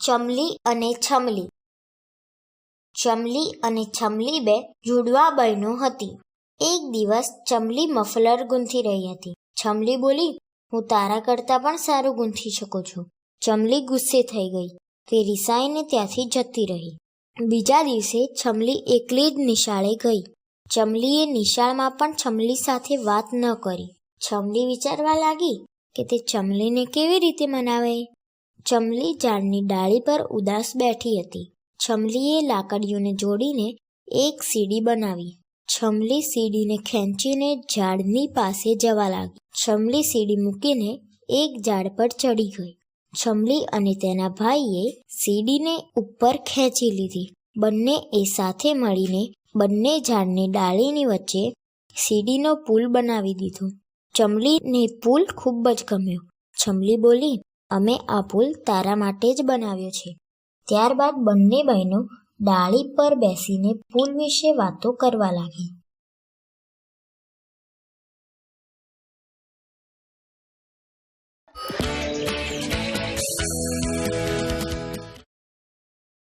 ચમલી અને છમલી. ચમલી અને છમલી બે જુડવા બહેનો હતી. એક દિવસ ચમલી મફલર ગૂંથી રહી હતી. છમલી બોલી, હું તારા કરતાં પણ સારું ગૂંથી શકું છું. ચમલી ગુસ્સે થઈ ગઈ. તે રિસાઈને ત્યાંથી જતી રહી. બીજા દિવસે છમલી એકલી જ નિશાળે ગઈ. ચમલીએ નિશાળમાં પણ છમલી સાથે વાત ન કરી. છમલી વિચારવા લાગી કે તે ચમલીને કેવી રીતે મનાવે. ચમલી ઝાડની ડાળી પર ઉદાસ બેઠી હતી. છમલીએ લાકડીઓને જોડીને એક સીડી બનાવી. છમલી સીડીને ખેંચીને ઝાડની પાસે જવા લાગી. છમલી સીડી મૂકીને એક ઝાડ પર ચડી ગઈ. છમલી અને તેના ભાઈએ સીડીને ઉપર ખેંચી લીધી. બંને એ સાથે મળીને બંને ઝાડની ડાળીની વચ્ચે સીડીનો પુલ બનાવી દીધો. ચમલીને પુલ ખૂબ જ ગમ્યો. છમલી બોલી, અમે આ પુલ તારા માટે જ બનાવ્યો છે. ત્યારબાદ બંને બહેનો ડાળી પર બેસીને પુલ વિશે વાતો કરવા લાગી.